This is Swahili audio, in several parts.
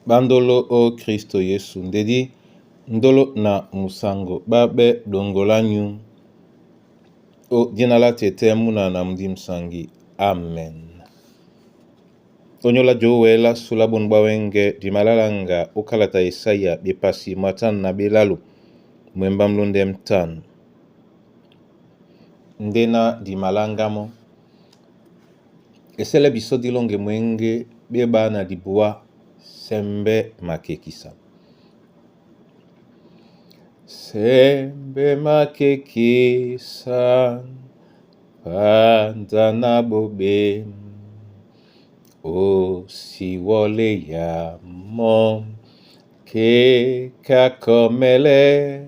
Bandolo o Kristo Yesu ndedi ndolo na musango babe dongolanyu o dinala tete muna na mdi msangi. Amen. Onyola jowela sulabun bawenge di malalanga ukalata Isaya bipasi matan na bilalu mwembam lundem tan. Ndena di malangamo esele biso dilonge mwenge beba na dibua sembe makekisa. Sembe makekisa panda na bobe o siwole ya mom ke kakomele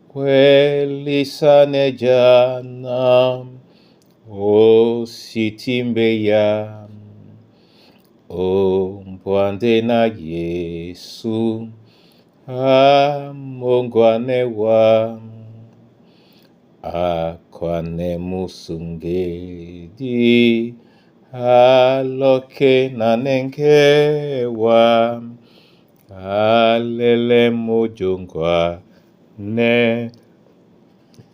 kweli sane jana o sitimbe ya o mpwande na Yesu amongwane wa akwane musungedi aloke nanengewa alele mojongwa ne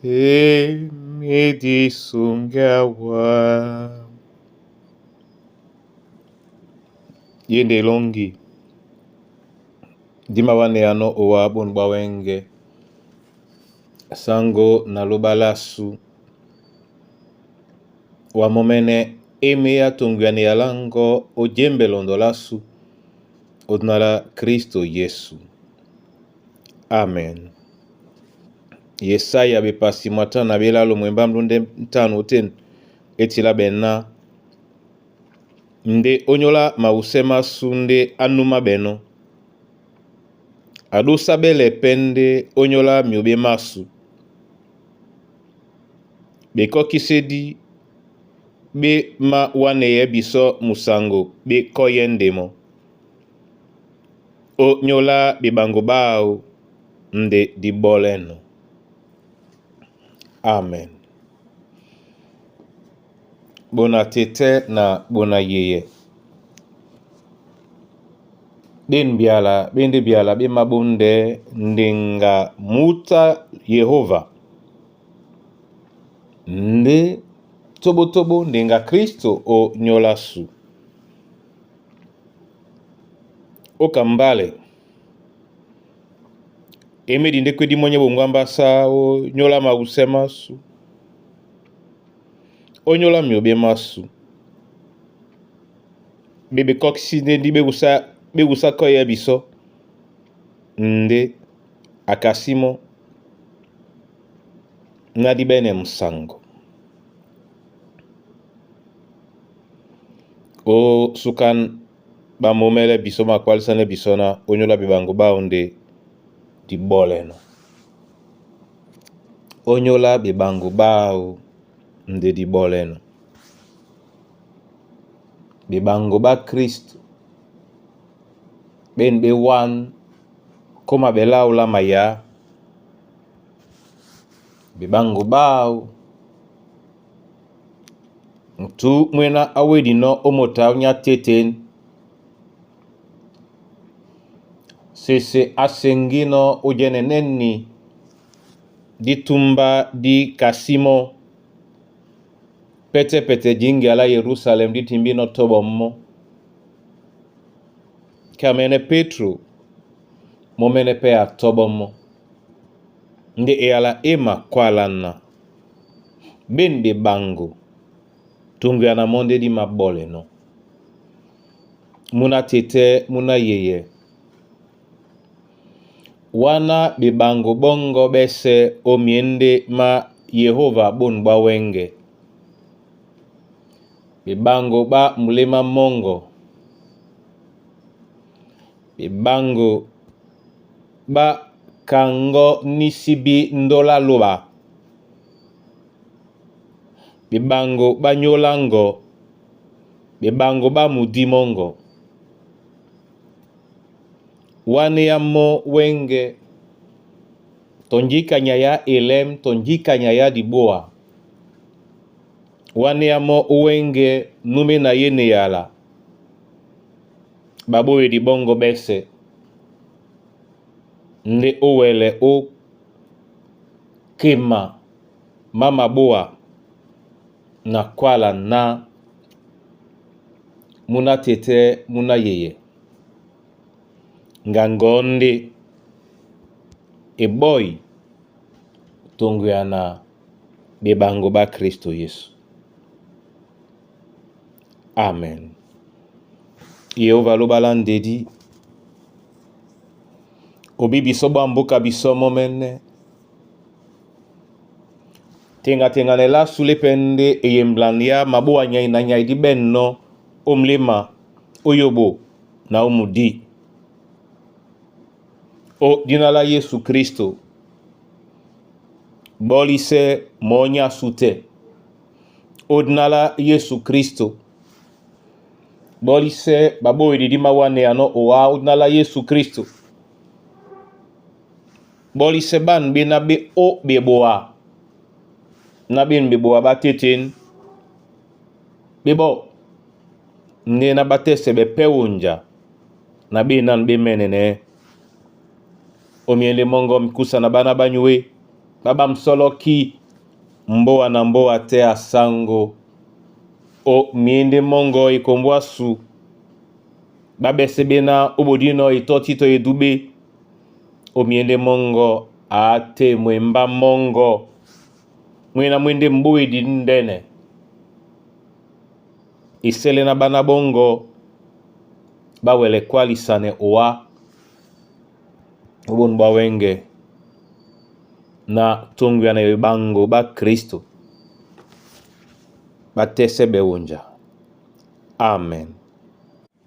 emidisungawa. Yende longi dimawane ano owa bon bawenge sango na lobalasu wa momene eme ya tongwani ya lango ojembe londolasu odnala Kristo Yesu. Amen. Yesaya bepasi mwata na bilalo mwembam lunde mtano ten etila bena nde onyola mausema sunde anuma beno adusa bele pende onyola miobe masu beko kisedi be ma wane biso musango be koyendemo o nyola bibango bao nde diboleno. Amen. Bona tete na bona yeye den biala bende biala be mabunde ndinga muta Yehova nde tobo ndinga Kristo o nyolasu o kambale emedi ndekwe di monye bongwamba sa o nyola mausema su o nyola miobe masu bebe koksine di begusa koye biso nde akasimo ngadi bene msango o sukan ba momele biso makwalisane biso na onyola bibango baonde di boleno onyola bibango bao nde di boleno bibango ba Kristo ben be wan koma belaula maya bibango bao mtu mwena awedi no omota nya teten sese asengino ujene neni ditumba di kasimo pete jingi ala Yerusalem ditimbino tobommo kamene Petro momene pe a tobommo nde e ala ema kwalana ben de bango tungu yana monde di mabole no muna tete muna yeye wana bibango bongo bese omiende ma Yehova bon bawenge bibango ba mulema mongo bibango ba kango nisibi ndola loba bibango ba nyolango bibango ba mudimongo wane ya mo wenge tonjika nyaya elem tonjika nyaya diboa wane ya mo wenge nume na yene yala babu di bongo bese ndi uwele u kima mama bua na kwala na muna tete muna yeye ngangondi boy tonguyana bebango ba Kristo Yesu. Amen. Yehova lobala ndedi obi biso bambuka biso momene tenga nela sule pende eyemblandia mabu anyai na nyai di benno omlema oyobo na omudi o dinala Yesu Kristo bolise monya sute o dinala Yesu Kristo bolise babo edidi mawane ano owa o dinala Yesu Kristo bolise ban be na be o beboa na ben beboa bateten bebo ne na batese be pewunja na be nan be menene omiende mongo mkusa na bana banywe baba msoloki mboa na mboa te asango o miende mongo ikombwasu babe sebena obodino itotito edube o miende mongo ate mwemba mongo mwena mwende mbuwe di ndene isele na bana bongo bawele kwalisane owa ubon bawenge na tungu ya na bango ba Kristo batese bewunja. Amen.